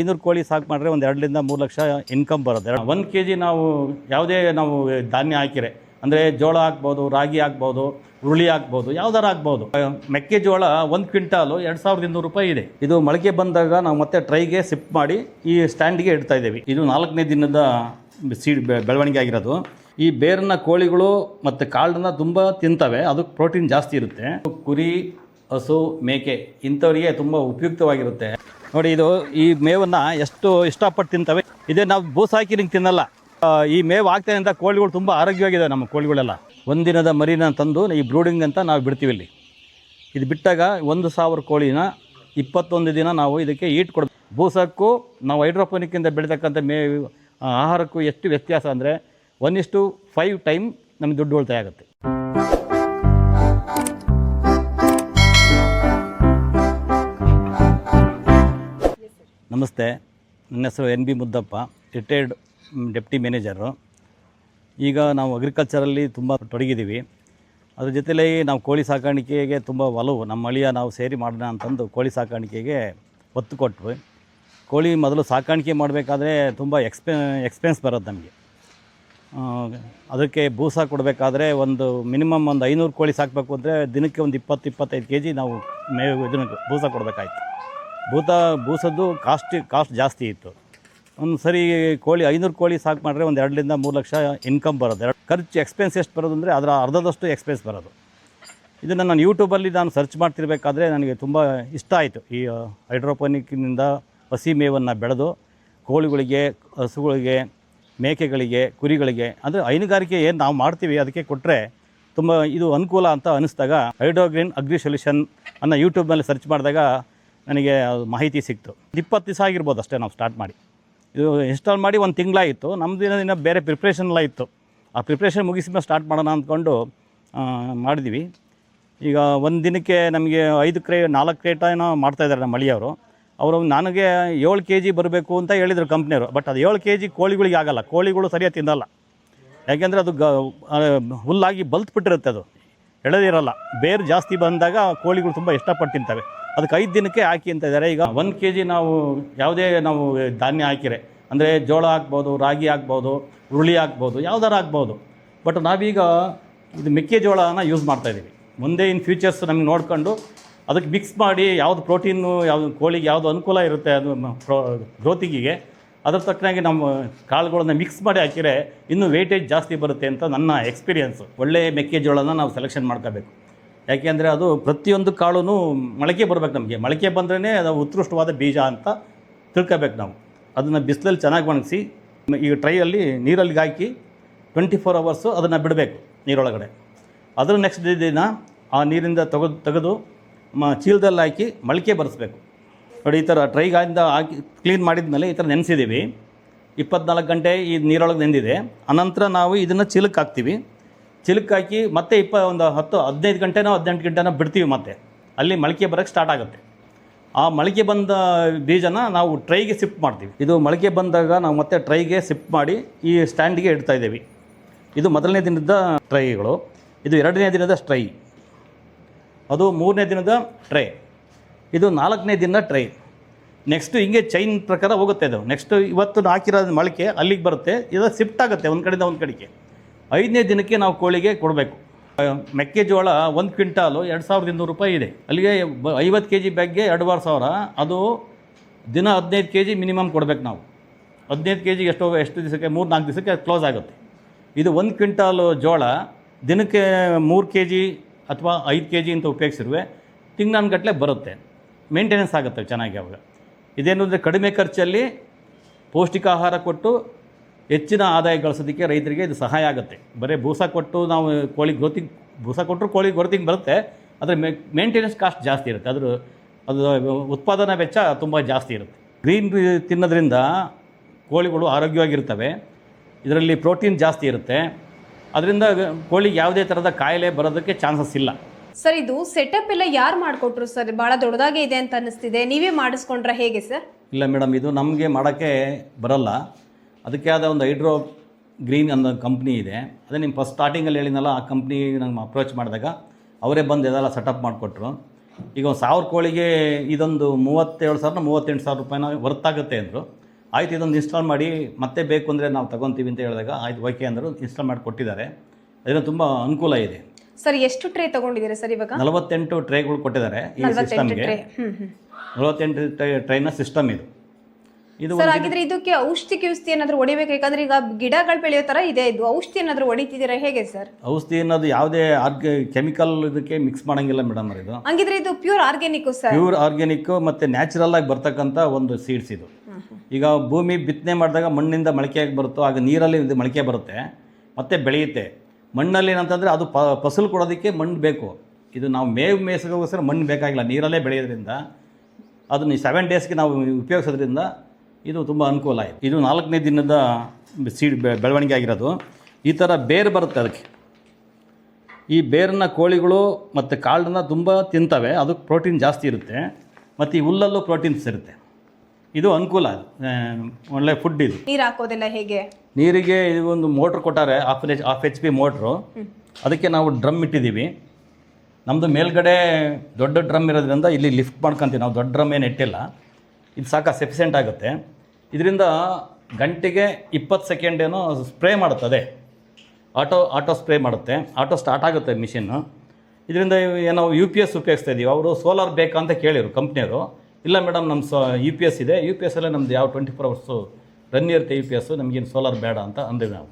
500 ಕೋಳಿ ಸಾಕು ಮಾಡಿದ್ರೆ ಒಂದು 2 ರಿಂದ 3 ಲಕ್ಷ ಇನ್ಕಮ್ ಬರುತ್ತೆ. 1 kg ನಾವು ಯಾವುದೇ ನಾವು ಧಾನ್ಯ ಹಾಕಿರೆ ಅಂದರೆ ಜೋಳ ಹಾಕ್ಬೋದು, ರಾಗಿ ಹಾಕ್ಬೋದು, ಹುರುಳಿ ಹಾಕ್ಬೋದು, ಯಾವ್ದಾರು ಹಾಕ್ಬೋದು. ಮೆಕ್ಕೆಜೋಳ 1 ಕ್ವಿಂಟಾಲು 2200 ರೂಪಾಯಿ ಇದೆ. ಇದು ಮೊಳಕೆ ಬಂದಾಗ ನಾವು ಮತ್ತೆ ಟ್ರೈಗೆ ಶಿಫ್ಟ್ ಮಾಡಿ ಈ ಸ್ಟ್ಯಾಂಡಿಗೆ ಇಡ್ತಾ ಇದ್ದೀವಿ. ಇದು 4ನೇ ದಿನದ ಸೀಡ್ ಬೆಳವಣಿಗೆ ಆಗಿರೋದು. ಈ ಬೇರನ್ನ ಕೋಳಿಗಳು ಮತ್ತು ಕಾಳನ್ನ ತುಂಬ ತಿಂತವೆ, ಅದಕ್ಕೆ ಪ್ರೋಟೀನ್ ಜಾಸ್ತಿ ಇರುತ್ತೆ. ಕುರಿ, ಹಸು, ಮೇಕೆ ಇಂಥವರಿಗೆ ತುಂಬ ಉಪಯುಕ್ತವಾಗಿರುತ್ತೆ. ನೋಡಿ, ಇದು ಈ ಮೇವನ್ನು ಎಷ್ಟು ಇಷ್ಟಪಟ್ಟು ತಿಂತವೆ. ಇದೇ ನಾವು ಬೂಸ ಹಾಕಿ ನಿಂಗೆ ತಿನ್ನಲ್ಲ. ಈ ಮೇವು ಹಾಕ್ತೇನೆ ಅಂತ ಕೋಳಿಗಳು ತುಂಬ ಆರೋಗ್ಯವಾಗಿದೆ. ನಮ್ಮ ಕೋಳಿಗಳೆಲ್ಲ ಒಂದಿನದ ಮರಿನ ತಂದು ಈ ಬ್ರೂಡಿಂಗ್ ಅಂತ ನಾವು ಬಿಡ್ತೀವಿ. ಇಲ್ಲಿ ಇದು ಬಿಟ್ಟಾಗ 1000 ಕೋಳಿನ 21 ದಿನ ನಾವು ಇದಕ್ಕೆ ಈಟ್ ಕೊಡ್ತೀವಿ. ಬೂಸಕ್ಕೂ ನಾವು ಹೈಡ್ರೋಪೋನಿಕ್ಕಿಂದ ಬೆಳೀತಕ್ಕಂಥ ಮೇವು ಆಹಾರಕ್ಕೂ ಎಷ್ಟು ವ್ಯತ್ಯಾಸ ಅಂದರೆ 1:5 ಟೈಮ್ ನಮಗೆ ದುಡ್ಡು ಉಳಿತಾಯ ಆಗುತ್ತೆ. ನಮಸ್ತೆ, ನನ್ನ ಹೆಸರು NB Muddappa, retired deputy manager. ಈಗ ನಾವು ಅಗ್ರಿಕಲ್ಚರಲ್ಲಿ ತುಂಬ ತೊಡಗಿದ್ದೀವಿ. ಅದ್ರ ಜೊತೆಲೇ ನಾವು ಕೋಳಿ ಸಾಕಾಣಿಕೆಗೆ ತುಂಬ ಒಲವು. ನಮ್ಮ ಅಳಿಯ ನಾವು ಸೇರಿ ಮಾಡೋಣ ಅಂತಂದು ಕೋಳಿ ಸಾಕಾಣಿಕೆಗೆ ಒತ್ತು ಕೊಟ್ಟರು. ಕೋಳಿ ಮೊದಲು ಸಾಕಾಣಿಕೆ ಮಾಡಬೇಕಾದ್ರೆ ತುಂಬ ಎಕ್ಸ್ಪೆನ್ಸ್ ಬರೋದು ನಮಗೆ. ಅದಕ್ಕೆ ಬೂಸ ಕೊಡಬೇಕಾದ್ರೆ ಒಂದು ಮಿನಿಮಮ್ ಒಂದು 500 ಕೋಳಿ ಸಾಕಬೇಕು ಅಂದರೆ ದಿನಕ್ಕೆ ಒಂದು 20-25 kg ನಾವು ಮೇವು ಇದನ್ನು ಬೂಸ ಕೊಡಬೇಕಾಯ್ತು. ಬೂಸದ್ದು ಕಾಸ್ಟ್ ಜಾಸ್ತಿ ಇತ್ತು. ಒಂದು ಸರಿ ಕೋಳಿ 500 ಕೋಳಿ ಸಾಕು ಮಾಡಿದ್ರೆ ಒಂದು 2 ರಿಂದ 3 ಲಕ್ಷ ಇನ್ಕಮ್ ಬರೋದು. ಖರ್ಚು ಎಕ್ಸ್ಪೆನ್ಸ್ ಎಷ್ಟು ಬರೋದು ಅಂದರೆ ಅದರ ಅರ್ಧದಷ್ಟು ಎಕ್ಸ್ಪೆನ್ಸ್ ಬರೋದು. ಇದನ್ನು ನಾನು ಯೂಟ್ಯೂಬಲ್ಲಿ ನಾನು ಸರ್ಚ್ ಮಾಡ್ತಿರ್ಬೇಕಾದ್ರೆ ನನಗೆ ತುಂಬ ಇಷ್ಟ ಆಯಿತು. ಈ ಹೈಡ್ರೋಪೋನಿಕ್ನಿಂದ ಹಸಿ ಮೇವನ್ನು ಬೆಳೆದು ಕೋಳಿಗಳಿಗೆ, ಹಸುಗಳಿಗೆ, ಮೇಕೆಗಳಿಗೆ, ಕುರಿಗಳಿಗೆ ಅಂದರೆ ಹೈನುಗಾರಿಕೆ ಏನು ನಾವು ಮಾಡ್ತೀವಿ ಅದಕ್ಕೆ ಕೊಟ್ಟರೆ ತುಂಬ ಇದು ಅನುಕೂಲ ಅಂತ ಅನ್ನಿಸ್ದಾಗ ಹೈಡ್ರೋಗ್ರೀನ್ ಅಗ್ರಿ ಸೊಲ್ಯೂಷನ್ ಅನ್ನೋ ಯೂಟ್ಯೂಬ್ನಲ್ಲಿ ಸರ್ಚ್ ಮಾಡಿದಾಗ ನನಗೆ ಮಾಹಿತಿ ಸಿಕ್ತು. 20 ದಿವಸ ಆಗಿರ್ಬೋದು ಅಷ್ಟೇ ನಾವು ಸ್ಟಾರ್ಟ್ ಮಾಡಿ. ಇದು ಇನ್ಸ್ಟಾಲ್ ಮಾಡಿ 1 ತಿಂಗಳಾಗಿತ್ತು. ನಮ್ಮದು ದಿನ ಬೇರೆ ಪ್ರಿಪ್ರೇಷನ್ ಎಲ್ಲ ಇತ್ತು. ಆ ಪ್ರಿಪ್ರೇಷನ್ ಮುಗಿಸಿದ ಸ್ಟಾರ್ಟ್ ಮಾಡೋಣ ಅಂದ್ಕೊಂಡು ಮಾಡಿದ್ವಿ. ಈಗ ಒಂದು ದಿನಕ್ಕೆ ನಮಗೆ 4 ಕ್ರೇಟ ಏನೋ ಮಾಡ್ತಾಯಿದ್ದಾರೆ ನಮ್ಮ ಮಳಿಯವರು. ಅವರು ನನಗೆ 7 kg ಬರಬೇಕು ಅಂತ ಹೇಳಿದರು ಕಂಪ್ನಿಯವರು. ಬಟ್ ಅದು 7 kg ಕೋಳಿಗಳಿಗೆ ಆಗೋಲ್ಲ. ಕೋಳಿಗಳು ಸರಿಯಾಗಿ ತಿನ್ನಲ್ಲ. ಯಾಕೆಂದರೆ ಅದು ಹುಲ್ಲಾಗಿ ಬಲ್ತ್ಬಿಟ್ಟಿರುತ್ತೆ. ಅದು ಎಳೆದಿರಲ್ಲ. ಬೇರು ಜಾಸ್ತಿ ಬಂದಾಗ ಕೋಳಿಗಳು ತುಂಬ ಇಷ್ಟಪಟ್ಟು ತಿಂತವೆ. ಅದಕ್ಕೆ 5 ದಿನಕ್ಕೆ ಹಾಕಿ ಅಂತ ಇದ್ದಾರೆ. ಈಗ 1 kg ನಾವು ಯಾವುದೇ ನಾವು ಧಾನ್ಯ ಹಾಕಿರೆ ಅಂದರೆ ಜೋಳ ಹಾಕ್ಬೋದು, ರಾಗಿ ಹಾಕ್ಬೋದು, ಹುರುಳಿ ಹಾಕ್ಬೋದು, ಯಾವ್ದಾರು ಹಾಕ್ಬೋದು. ಬಟ್ ನಾವೀಗ ಇದು ಮೆಕ್ಕೆಜೋಳನ ಯೂಸ್ ಮಾಡ್ತಾಯಿದ್ದೀವಿ. ಮುಂದೆ ಇನ್ ಫ್ಯೂಚರ್ಸ್ ನಮಗೆ ನೋಡ್ಕೊಂಡು ಅದಕ್ಕೆ ಮಿಕ್ಸ್ ಮಾಡಿ ಯಾವುದು ಪ್ರೋಟೀನು, ಯಾವುದು ಕೋಳಿಗೆ ಯಾವುದು ಅನುಕೂಲ ಇರುತ್ತೆ ಅದು ಗ್ರೋತಿಗೆ ಅದ್ರ ತಕ್ಕನಾಗಿ ನಮ್ಮ ಕಾಳುಗಳನ್ನ ಮಿಕ್ಸ್ ಮಾಡಿ ಹಾಕಿದರೆ ಇನ್ನೂ ವೇಟೇಜ್ ಜಾಸ್ತಿ ಬರುತ್ತೆ ಅಂತ ನನ್ನ ಎಕ್ಸ್ಪೀರಿಯೆನ್ಸು. ಒಳ್ಳೆಯ ಮೆಕ್ಕೆಜೋಳನ ನಾವು ಸೆಲೆಕ್ಷನ್ ಮಾಡ್ಕೋಬೇಕು. ಯಾಕೆಂದರೆ ಅದು ಪ್ರತಿಯೊಂದು ಕಾಳು ಮೊಳಕೆ ಬರಬೇಕು. ನಮಗೆ ಮೊಳಕೆ ಬಂದ್ರೇ ಅದು ಉತ್ಕೃಷ್ಟವಾದ ಬೀಜ ಅಂತ ತಿಳ್ಕೋಬೇಕು ನಾವು. ಅದನ್ನು ಬಿಸಿಲಲ್ಲಿ ಚೆನ್ನಾಗಿ ಒಣಗಿಸಿ ಈಗ ಟ್ರೈಯಲ್ಲಿ ನೀರಲ್ಲಿ ಹಾಕಿ 24 ಅವರ್ಸು ಅದನ್ನು ಬಿಡಬೇಕು ನೀರೊಳಗಡೆ. ಅದರ ನೆಕ್ಸ್ಟ್ ದಿನ ಆ ನೀರಿಂದ ತೆಗೆದು ಚೀಲದಲ್ಲಿ ಹಾಕಿ ಮೊಳಕೆ ಬರೆಸ್ಬೇಕು. ನೋಡಿ, ಈ ಥರ ಟ್ರೈಗಿಂದ ಹಾಕಿ ಕ್ಲೀನ್ ಮಾಡಿದ ಮೇಲೆ ಈ ಥರ ನೆನೆಸಿದ್ದೀವಿ. 24 ಗಂಟೆ ಈ ನೀರೊಳಗೆ ನೆಂದಿದೆ. ಅನಂತರ ನಾವು ಇದನ್ನು ಚೀಲಕ್ಕೆ ಹಾಕ್ತೀವಿ. ಚೀಲಕ್ಕೆ ಹಾಕಿ ಮತ್ತೆ ಒಂದು 10-15 ಗಂಟೆನೋ 18 ಗಂಟೆನೋ ಬಿಡ್ತೀವಿ. ಮತ್ತೆ ಅಲ್ಲಿ ಮೊಳಕೆ ಬರೋಕ್ಕೆ ಸ್ಟಾರ್ಟ್ ಆಗುತ್ತೆ. ಆ ಮೊಳಕೆ ಬಂದ ಬೀಜನ ನಾವು ಟ್ರೈಗೆ ಶಿಫ್ಟ್ ಮಾಡ್ತೀವಿ. ಇದು ಮೊಳಕೆ ಬಂದಾಗ ನಾವು ಮತ್ತೆ ಟ್ರೈಗೆ ಶಿಫ್ಟ್ ಮಾಡಿ ಈ ಸ್ಟ್ಯಾಂಡಿಗೆ ಇಡ್ತಾ ಇದ್ದೀವಿ. ಇದು ಮೊದಲನೇ ದಿನದ ಟ್ರೈಗಳು. ಇದು 2ನೇ ದಿನದ ಟ್ರೈ. ಅದು 3ನೇ ದಿನದ ಟ್ರೈ. ಇದು 4ನೇ ದಿನದ ಟ್ರೈ. ನೆಕ್ಸ್ಟು ಹಿಂಗೆ ಚೈನ್ ಪ್ರಕಾರ ಹೋಗುತ್ತೆ. ಅದು ನೆಕ್ಸ್ಟು ಇವತ್ತು ಹಾಕಿರೋ ಮೊಳಕೆ ಅಲ್ಲಿಗೆ ಬರುತ್ತೆ. ಇದು ಶಿಫ್ಟ್ ಆಗುತ್ತೆ ಒಂದು ಕಡೆಯಿಂದ ಒಂದು ಕಡೆಗೆ. 5ನೇ ದಿನಕ್ಕೆ ನಾವು ಕೋಳಿಗೆ ಕೊಡಬೇಕು. ಮೆಕ್ಕೆಜೋಳ 1 ಕ್ವಿಂಟಾಲು 2200 ರೂಪಾಯಿ ಇದೆ. ಅಲ್ಲಿಗೆ 50 kg ಬ್ಯಾಗ್ಗೆ 2500. ಅದು ದಿನ 15 kg ಮಿನಿಮಮ್ ಕೊಡಬೇಕು ನಾವು. 15 kg ಎಷ್ಟು ದಿವಸಕ್ಕೆ? 3-4 ದಿವಸಕ್ಕೆ ಕ್ಲೋಸ್ ಆಗುತ್ತೆ. ಇದು 1 ಕ್ವಿಂಟಾಲು ಜೋಳ ದಿನಕ್ಕೆ 3 kg ಅಥವಾ 5 kg ಅಂತ ಉಪಯೋಗಿಸಿರುವೆ ತಿಂಗಳಾನುಗಟ್ಟಲೆ ಬರುತ್ತೆ. ಮೇಂಟೆನೆನ್ಸ್ ಆಗುತ್ತೆ ಚೆನ್ನಾಗಿ. ಅವಾಗ ಇದೇನು ಅಂದರೆ ಕಡಿಮೆ ಖರ್ಚಲ್ಲಿ ಪೌಷ್ಟಿಕ ಆಹಾರ ಕೊಟ್ಟು ಹೆಚ್ಚಿನ ಆದಾಯ ಗಳಿಸೋದಕ್ಕೆ ರೈತರಿಗೆ ಇದು ಸಹಾಯ ಆಗುತ್ತೆ. ಬರೀ ಬೂಸ ಕೊಟ್ಟು ನಾವು ಬೂಸ ಕೊಟ್ಟರು ಕೋಳಿ ಗ್ರೋತಿಂಗ್ ಬರುತ್ತೆ. ಆದರೆ ಮೇಂಟೆನೆನ್ಸ್ ಕಾಸ್ಟ್ ಜಾಸ್ತಿ ಇರುತ್ತೆ. ಅದು ಉತ್ಪಾದನಾ ವೆಚ್ಚ ತುಂಬ ಜಾಸ್ತಿ ಇರುತ್ತೆ. ಗ್ರೀನ್ ತಿನ್ನೋದ್ರಿಂದ ಕೋಳಿಗಳು ಆರೋಗ್ಯವಾಗಿರ್ತವೆ. ಇದರಲ್ಲಿ ಪ್ರೋಟೀನ್ ಜಾಸ್ತಿ ಇರುತ್ತೆ. ಅದರಿಂದ ಕೋಳಿಗೆ ಯಾವುದೇ ಥರದ ಕಾಯಿಲೆ ಬರೋದಕ್ಕೆ ಚಾನ್ಸಸ್ ಇಲ್ಲ. ಸರ್, ಇದು ಸೆಟಪ್ ಎಲ್ಲ ಯಾರು ಮಾಡಿಕೊಟ್ರು ಸರ್? ಭಾಳ ದೊಡ್ಡದಾಗೆ ಇದೆ ಅಂತ ಅನ್ನಿಸ್ತಿದೆ. ನೀವೇ ಮಾಡಿಸ್ಕೊಂಡ್ರೆ ಹೇಗೆ ಸರ್? ಇಲ್ಲ ಮೇಡಮ್, ಇದು ನಮಗೆ ಮಾಡೋಕ್ಕೆ ಬರೋಲ್ಲ. ಅದಕ್ಕೆ ಆದ ಒಂದು ಹೈಡ್ರೋ ಗ್ರೀನ್ ಅನ್ನೋ ಕಂಪ್ನಿ ಇದೆ. ಅದೇ ನಿಮ್ಮ ಫಸ್ಟ್ ಸ್ಟಾರ್ಟಿಂಗಲ್ಲಿ ಹೇಳಿದ್ನಲ್ಲ, ಆ ಕಂಪ್ನಿ ನಂಗೆ ಅಪ್ರೋಚ್ ಮಾಡಿದಾಗ ಅವರೇ ಬಂದು ಇದೆಲ್ಲ ಸೆಟಪ್ ಮಾಡಿಕೊಟ್ರು. ಈಗ 1000 ಕೋಳಿಗೆ ಇದೊಂದು 37,000 38,000 ರೂಪಾಯಿನ ವರ್ತಾಗುತ್ತೆ ಅಂದರು. ಆಯ್ತು ಇದೊಂದು ಇನ್ಸ್ಟಾಲ್ ಮಾಡಿ ಮತ್ತೆ ಬೇಕು ಅಂದರೆ ನಾವು ತೊಗೊತೀವಿ ಅಂತ ಹೇಳಿದಾಗ ಆಯ್ತು ಓಕೆ ಅಂದರು, ಇನ್ಸ್ಟಾಲ್ ಮಾಡಿ ಕೊಟ್ಟಿದ್ದಾರೆ. ಅದರಿಂದ ತುಂಬ ಅನುಕೂಲ ಇದೆ. ಸರ್ ಎಷ್ಟು ಟ್ರೇ ತಗೊಂಡಿದ್ದೀರಾ ಸರ್ ಇವಾಗ? 48 ಟ್ರೇಗಳು ಕೊಟ್ಟಿದ್ದಾರೆ ಈ ಸಿಸ್ಟಮ್ಗೆ. 48 ಟ್ರೈನ ಸಿಸ್ಟಮ್ ಇದು. ಸರ್ ಹಾಗಿದ್ರೆ ಇದಕ್ಕೆ ಔಷಧಿ ಏನಾದರೂ ಹೊಡಿಬೇಕು? ಯಾಕಂದ್ರೆ ಈಗ ಗಿಡಗಳು ಬೆಳೆಯೋ ಥರ ಇದೆ, ಇದು ಔಷಧಿ ಏನಾದರೂ ಹೊಡಿತಿದ್ದೀರಾ ಹೇಗೆ ಸರ್? ಔಷಧಿ ಅನ್ನೋದು ಯಾವುದೇ ಕೆಮಿಕಲ್ ಇದಕ್ಕೆ ಮಿಕ್ಸ್ ಮಾಡಂಗಿಲ್ಲ ಮೇಡಮ್. ಇದು ಹಂಗಿದ್ರೆ ಇದು pure organic sir? Pure organic ಮತ್ತು ನ್ಯಾಚುರಲ್ ಆಗಿ ಬರ್ತಕ್ಕಂಥ ಒಂದು ಸೀಡ್ಸ್ ಇದು. ಈಗ ಭೂಮಿ ಬಿತ್ತನೆ ಮಾಡಿದಾಗ ಮಣ್ಣಿಂದ ಮೊಳಕೆಯಾಗಿ ಬರುತ್ತೋ ಆಗ ನೀರಲ್ಲಿ ಇದು ಮೊಳಕೆ ಬರುತ್ತೆ ಮತ್ತು ಬೆಳೆಯುತ್ತೆ. ಮಣ್ಣಲ್ಲಿ ಏನಂತಂದರೆ ಅದು ಫಸಲು ಕೊಡೋದಕ್ಕೆ ಮಣ್ಣು ಬೇಕು. ಇದು ನಾವು ಮೇಯಿಸೋಗೋಸ್ಕರ ಮಣ್ಣು ಬೇಕಾಗಿಲ್ಲ, ನೀರಲ್ಲೇ ಬೆಳೆಯೋದ್ರಿಂದ ಅದನ್ನು 7 ಡೇಸ್ಗೆ ನಾವು ಉಪಯೋಗಿಸೋದ್ರಿಂದ ಇದು ತುಂಬ ಅನುಕೂಲ ಆಯಿತು. ಇದು 4ನೇ ದಿನದ ಸೀಡ್ ಬೆಳವಣಿಗೆ ಆಗಿರೋದು. ಈ ಥರ ಬೇರು ಬರುತ್ತೆ ಅದಕ್ಕೆ. ಈ ಬೇರನ್ನ ಕೋಳಿಗಳು ಮತ್ತು ಕಾಳನ್ನ ತುಂಬ ತಿಂತವೆ, ಅದಕ್ಕೆ ಪ್ರೋಟೀನ್ ಜಾಸ್ತಿ ಇರುತ್ತೆ. ಮತ್ತು ಈ ಹುಲ್ಲಲ್ಲೂ ಪ್ರೋಟೀನ್ಸ್ ಇರುತ್ತೆ. ಇದು ಅನುಕೂಲ, ಒಳ್ಳೆ ಫುಡ್ ಇದು. ನೀರು ಹಾಕೋದೆಲ್ಲ ಹೇಗೆ? ನೀರಿಗೆ ಇದು ಒಂದು ಮೋಟ್ರ್ ಕೊಟ್ಟಾರೆ, ಹಾಫ್ HP ಮೋಟ್ರು. ಅದಕ್ಕೆ ನಾವು ಡ್ರಮ್ ಇಟ್ಟಿದ್ದೀವಿ. ನಮ್ಮದು ಮೇಲ್ಗಡೆ ದೊಡ್ಡ ಡ್ರಮ್ ಇರೋದ್ರಿಂದ ಇಲ್ಲಿ ಲಿಫ್ಟ್ ಮಾಡ್ಕೊತೀವಿ ನಾವು. ದೊಡ್ಡ ಡ್ರಮ್ ಏನು ಇಟ್ಟಿಲ್ಲ, ಇದು ಸಾಕು, ಸಫಿಷಿಯೆಂಟ್ ಆಗುತ್ತೆ. ಇದರಿಂದ ಗಂಟೆಗೆ 20 ಸೆಕೆಂಡ್ ಏನೋ ಸ್ಪ್ರೇ ಮಾಡುತ್ತದೆ. ಆಟೋ ಸ್ಪ್ರೇ ಮಾಡುತ್ತೆ, ಆಟೋ ಸ್ಟಾರ್ಟ್ ಆಗುತ್ತೆ ಮಿಷಿನ್ನು. ಇದರಿಂದ ಏನೋ UPS ಉಪಯೋಗಿಸ್ತಾ ಇದ್ದೀವಿ. ಅವರು ಸೋಲಾರ್ ಬೇಕಾ ಅಂತ ಕೇಳಿರು ಕಂಪ್ನಿಯವರು. ಇಲ್ಲ ಮೇಡಮ್ ನಮ್ಮ UPS ಇದೆ, UPS ಅಲ್ಲೇ ನಮ್ಮದು ಯಾವ 24 ಅವರ್ಸು ರನ್ ಇರುತ್ತೆ UPS, ನಮಗೇನು ಸೋಲಾರ್ ಬೇಡ ಅಂತ ಅಂದ್ವಿ ನಾವು.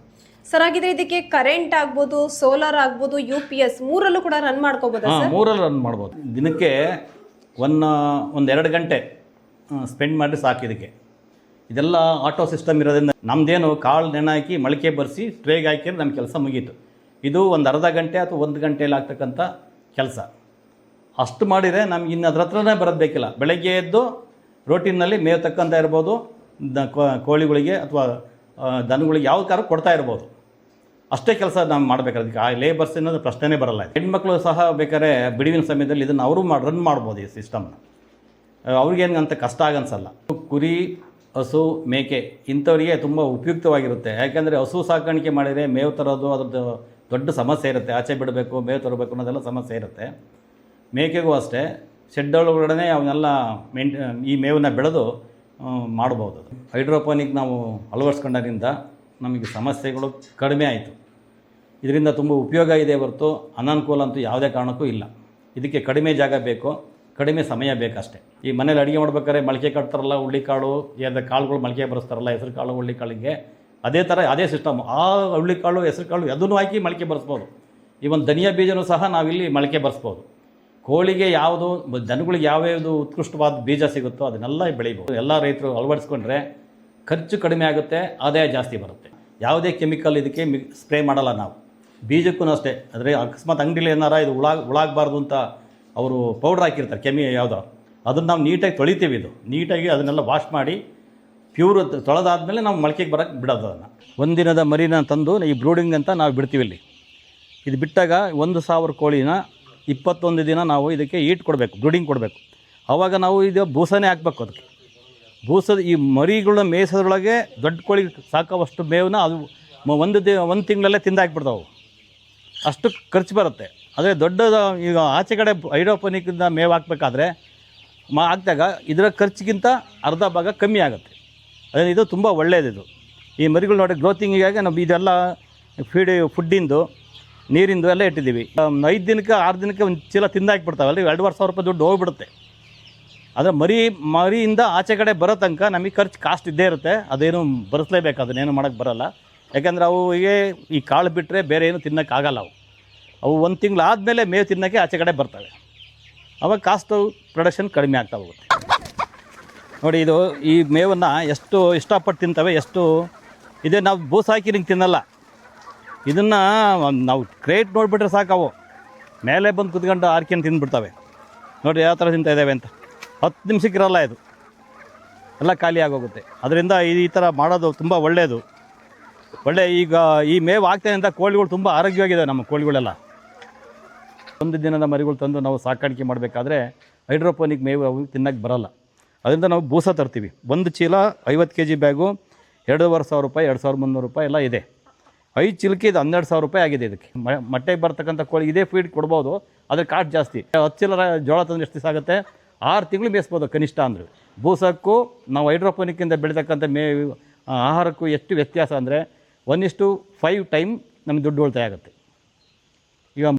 ಸರ್ ಹಾಗಿದ್ರೆ ಇದಕ್ಕೆ ಕರೆಂಟ್ ಆಗ್ಬೋದು, ಸೋಲಾರ್ ಆಗ್ಬೋದು, UPS ಮೂರಲ್ಲೂ ಕೂಡ ರನ್ ಮಾಡ್ಕೋಬೋದಾ? ಹಾಂ, ಮೂರಲ್ಲೂ ರನ್ ಮಾಡ್ಬೋದು. ದಿನಕ್ಕೆ 1-2 ಗಂಟೆ ಸ್ಪೆಂಡ್ ಮಾಡಿ ಸಾಕು ಇದಕ್ಕೆ. ಇದೆಲ್ಲ ಆಟೋ ಸಿಸ್ಟಮ್ ಇರೋದ್ರಿಂದ ನಮ್ಮದೇನು ಕಾಳು ನೆನೆ ಹಾಕಿ ಮೊಳಕೆ ಬರೆಸಿ ಟ್ರೇಗೆ ಹಾಕಿದ್ರೆ ನಮ್ಮ ಕೆಲಸ ಮುಗೀತು. ಇದು ಒಂದು ಅರ್ಧ ಗಂಟೆ ಅಥವಾ 1 ಗಂಟೆಯಲ್ಲಿ ಆಗ್ತಕ್ಕಂಥ ಕೆಲಸ. ಅಷ್ಟು ಮಾಡಿದರೆ ನಮ್ಗೆ ಇನ್ನು ಅದ್ರ ಹತ್ರನೇ ಬರೋದು ಬೇಕಿಲ್ಲ. ಬೆಳಗ್ಗೆ ಎದ್ದು ರೋಟಿನಲ್ಲಿ ಮೇವು ತಕ್ಕಂತ ಇರ್ಬೋದು, ಕೋಳಿಗಳಿಗೆ ಅಥವಾ ದನಗಳಿಗೆ ಯಾವ ಕಾರ ಕೊಡ್ತಾ ಇರ್ಬೋದು. ಅಷ್ಟೇ ಕೆಲಸ ನಾವು ಮಾಡಬೇಕಾದ್ರೆ ಅದಕ್ಕೆ ಆ ಲೇಬರ್ಸ್ ಅನ್ನೋದು ಪ್ರಶ್ನೆನೇ ಬರಲ್ಲ. ಹೆಣ್ಮಕ್ಳು ಸಹ ಬೇಕಾದ್ರೆ ಬಿಡುವಿನ ಸಮಯದಲ್ಲಿ ಇದನ್ನು ಅವರು ರನ್ ಮಾಡ್ಬೋದು ಈ ಸಿಸ್ಟಮ್ನ. ಅವ್ರಿಗೇನು ಅಂತ ಕಷ್ಟ ಆಗನ್ಸಲ್ಲ. ಕುರಿ, ಹಸು, ಮೇಕೆ ಇಂಥವರಿಗೆ ತುಂಬ ಉಪಯುಕ್ತವಾಗಿರುತ್ತೆ. ಯಾಕೆಂದರೆ ಹಸು ಸಾಕಾಣಿಕೆ ಮಾಡಿದರೆ ಮೇವು ತರೋದು ಅದ್ರದ್ದು ದೊಡ್ಡ ಸಮಸ್ಯೆ ಇರುತ್ತೆ. ಆಚೆ ಬಿಡಬೇಕು, ಮೇವು ತರಬೇಕು ಅನ್ನೋದೆಲ್ಲ ಸಮಸ್ಯೆ ಇರುತ್ತೆ. ಮೇಕೆಗೂ ಅಷ್ಟೇ ಶೆಡ್ ಒಳಗಡೆ ಅವನ್ನೆಲ್ಲ ಈ ಮೇವನ್ನ ಬೆಳೆದು ಮಾಡ್ಬೋದು. ಹೈಡ್ರೋಪೋನಿಕ್ ನಾವು ಅಳವಡಿಸ್ಕೊಂಡಾಗಿಂದ ನಮಗೆ ಸಮಸ್ಯೆಗಳು ಕಡಿಮೆ ಆಯಿತು. ಇದರಿಂದ ತುಂಬ ಉಪಯೋಗ ಇದೆ ಹೊರತು ಅನಾನುಕೂಲ ಅಂತೂ ಯಾವುದೇ ಕಾರಣಕ್ಕೂ ಇಲ್ಲ. ಇದಕ್ಕೆ ಕಡಿಮೆ ಜಾಗ ಬೇಕು, ಕಡಿಮೆ ಸಮಯ ಬೇಕಷ್ಟೇ. ಈ ಮನೇಲಿ ಅಡುಗೆ ಮಾಡ್ಬೇಕಾದ್ರೆ ಮೊಳಕೆ ಕಟ್ತಾರಲ್ಲ, ಹುಳ್ಳಿಕಾಳು ಕಾಳುಗಳು ಮೊಳಕೆ ಬರೆಸ್ತಾರಲ್ಲ, ಹೆಸರು ಕಾಳು ಹುಳ್ಳಿಕಾಳಿಗೆ, ಅದೇ ಥರ ಅದೇ ಸಿಸ್ಟಮ್. ಆ ಹುಳ್ಳಿಕಾಳು, ಹೆಸರು ಕಾಳು ಅದನ್ನು ಹಾಕಿ ಮೊಳಕೆ ಬರೆಸ್ಬೋದು. ಈ ಒಂದು ಧನಿಯಾ ಬೀಜನೂ ಸಹ ನಾವಿಲ್ಲಿ ಮೊಳಕೆ ಬರೆಸ್ಬೋದು. ಕೋಳಿಗೆ ಯಾವುದು, ದನಗಳಿಗೆ ಯಾವ್ಯಾವುದು ಉತ್ಕೃಷ್ಟವಾದ ಬೀಜ ಸಿಗುತ್ತೋ ಅದನ್ನೆಲ್ಲ ಬೆಳಿಬೋದು. ಎಲ್ಲ ರೈತರು ಅಳವಡಿಸ್ಕೊಂಡ್ರೆ ಖರ್ಚು ಕಡಿಮೆ ಆಗುತ್ತೆ, ಆದಾಯ ಜಾಸ್ತಿ ಬರುತ್ತೆ. ಯಾವುದೇ ಕೆಮಿಕಲ್ ಇದಕ್ಕೆ ಸ್ಪ್ರೇ ಮಾಡಲ್ಲ ನಾವು. ಬೀಜಕ್ಕೂ ಅಷ್ಟೇ. ಆದರೆ ಅಕಸ್ಮಾತ್ ಅಂಗಡಿಲಿ ಏನಾರ ಇದು ಹುಳಾಗಬಾರ್ದು ಅಂತ ಅವರು ಪೌಡ್ರ್ ಹಾಕಿರ್ತಾರೆ, ಯಾವುದೋ, ಅದನ್ನು ನಾವು ನೀಟಾಗಿ ತೊಳಿತೀವಿ. ಇದು ನೀಟಾಗಿ ಅದನ್ನೆಲ್ಲ ವಾಶ್ ಮಾಡಿ ಪ್ಯೂರ್ ತೊಳೆದಾದ್ಮೇಲೆ ನಾವು ಮೊಳಕೆಗೆ ಬರೋಕ್ಕೆ ಬಿಡೋದು. ಅದನ್ನು ಒಂದಿನದ ಮರಿನ ತಂದು ಈ ಬ್ರೂಡಿಂಗ್ ಅಂತ ನಾವು ಬಿಡ್ತೀವಿ ಇಲ್ಲಿ. ಇದು ಬಿಟ್ಟಾಗ 1,000 ಕೋಳಿನ 21 ದಿನ ನಾವು ಇದಕ್ಕೆ ಈಟ್ ಕೊಡಬೇಕು, ಬ್ರೂಡಿಂಗ್ ಕೊಡಬೇಕು. ಆವಾಗ ನಾವು ಇದು ಬೂಸನೇ ಹಾಕ್ಬೇಕು. ಅದಕ್ಕೆ ಬೂಸದ ಈ ಮರಿಗಳನ್ನ ಮೇಯಿಸೋದ್ರೊಳಗೆ ದೊಡ್ಡ ಕೋಳಿ ಸಾಕೋವಷ್ಟು ಮೇವನ್ನ ಅದು ಒಂದು ತಿಂಗಳಲ್ಲೇ ತಿಂದಾಕ್ಬಿಡ್ತಾವೆ. ಅಷ್ಟು ಖರ್ಚು ಬರುತ್ತೆ. ಆದರೆ ದೊಡ್ಡದ ಈಗ ಆಚೆ ಕಡೆ ಹೈಡ್ರೋಪೋನಿಕ್ಕಿಂದ ಮೇವು ಹಾಕಬೇಕಾದ್ರೆ ಹಾಕಿದಾಗ ಇದರ ಖರ್ಚಿಗಿಂತ ಅರ್ಧ ಭಾಗ ಕಮ್ಮಿ ಆಗುತ್ತೆ. ಅದೇ ಇದು ತುಂಬ ಒಳ್ಳೆಯದಿದು. ಈ ಮರಿಗಳು ನೋಡಿ ಗ್ರೋತಿಂಗಿಗಾಗಿ ನಾವು ಇದೆಲ್ಲ ಫುಡ್ಡಿಂದು, ನೀರಿಂದು ಎಲ್ಲ ಇಟ್ಟಿದ್ದೀವಿ. 5 ದಿನಕ್ಕೆ 6 ದಿನಕ್ಕೆ ಒಂದು ಚೀಲ ತಿಂದಾಕ್ಬಿಡ್ತಾವಲ್ಲ, 2,500 ರೂಪಾಯಿ ದುಡ್ಡು ಹೋಗ್ಬಿಡುತ್ತೆ. ಆದರೆ ಮರಿಯಿಂದ ಆಚೆ ಕಡೆ ಬರೋ ತನಕ ನಮಗೆ ಖರ್ಚು ಕಾಸ್ಟ್ ಇದ್ದೇ ಇರುತ್ತೆ. ಅದೇನು ಬರೆಸಲೇಬೇಕು, ಅದನ್ನೇನು ಮಾಡೋಕ್ಕೆ ಬರೋಲ್ಲ. ಯಾಕೆಂದರೆ ಅವುಗೆ ಈ ಕಾಳು ಬಿಟ್ಟರೆ ಬೇರೆ ಏನು ತಿನ್ನೋಕ್ಕಾಗಲ್ಲ. ಅವು 1 ತಿಂಗಳು ಆದಮೇಲೆ ಮೇವು ತಿನ್ನೋಕ್ಕೆ ಆಚೆ ಕಡೆ ಬರ್ತವೆ. ಅವಾಗ ಕಾಸ್ಟು ಪ್ರೊಡಕ್ಷನ್ ಕಡಿಮೆ ಆಗ್ತಾ ಹೋಗುತ್ತೆ. ನೋಡಿ, ಇದು ಈ ಮೇವನ್ನು ಎಷ್ಟು ಇಷ್ಟಪಟ್ಟು ತಿಂತವೆ, ಎಷ್ಟು ಇದೇ ನಾವು ಬೂಸ ಹಾಕಿ ನಿಂಗೆ ತಿನ್ನಲ್ಲ. ಇದನ್ನು ನಾವು ಕ್ರೇಟ್ ನೋಡಿಬಿಟ್ರೆ ಸಾಕವು ಮೇಲೆ ಬಂದು ಕುತ್ಕೊಂಡು ಆರ್ಕೊಂಡು ತಿಂದುಬಿಡ್ತವೆ. ನೋಡಿ ಯಾವ ಥರ ತಿಂತಾ ಇದ್ದಾವೆ ಅಂತ. 10 ನಿಮಿಷಕ್ಕಿರಲ್ಲ, ಇದು ಎಲ್ಲ ಖಾಲಿ ಆಗೋಗುತ್ತೆ. ಅದರಿಂದ ಈ ಥರ ಮಾಡೋದು ತುಂಬ ಒಳ್ಳೆಯದು. ಈಗ ಈ ಮೇವು ಹಾಕ್ತೇನೆ ಅಂತ ಕೋಳಿಗಳು ತುಂಬ ಆರೋಗ್ಯವಾಗಿದೆ. ನಮ್ಮ ಕೋಳಿಗಳೆಲ್ಲ 1 ದಿನದ ಮರಿಗಳು ತಂದು ನಾವು ಸಾಕಾಣಿಕೆ ಮಾಡಬೇಕಾದ್ರೆ ಹೈಡ್ರೋಪೋನಿಕ್ ಮೇವು ಅವು ತಿನ್ನೋಕ್ಕೆ ಬರೋಲ್ಲ. ಅದರಿಂದ ನಾವು ಬೂಸ ತರ್ತೀವಿ. 1 ಚೀಲ 50 kg ಬ್ಯಾಗು 2,500 ರೂಪಾಯಿ, 2,300 ರೂಪಾಯಿ ಎಲ್ಲ ಇದೆ. 5 ಚಿಲ್ಕೆ ಇದು 12,000 ರೂಪಾಯಿ ಆಗಿದೆ ಇದಕ್ಕೆ. ಮೊಟ್ಟೆಗೆ ಬರ್ತಕ್ಕಂಥ ಕೋಳಿ ಇದೇ ಫೀಡ್ ಕೊಡ್ಬೋದು, ಅದ್ರ ಕಾಸ್ಟ್ ಜಾಸ್ತಿ. 10 ಚಿಲ್ಲರ ಜೋಳ ತಂದ್ರೆ ಎಷ್ಟು ದಿವಸ ಆಗುತ್ತೆ? 6 ತಿಂಗಳು ಮೇಯಿಸ್ಬೋದು ಕನಿಷ್ಠ ಅಂದರೆ. ಬೂಸಕ್ಕೂ ನಾವು ಹೈಡ್ರೋಪೋನಿಕ್ಕಿಂದ ಬೆಳೀತಕ್ಕಂಥ ಆಹಾರಕ್ಕೂ ಎಷ್ಟು ವ್ಯತ್ಯಾಸ ಅಂದರೆ 1:5 ಟೈಮ್ ನಮಗೆ ದುಡ್ಡು ಉಳಿತಾಯ ಆಗುತ್ತೆ.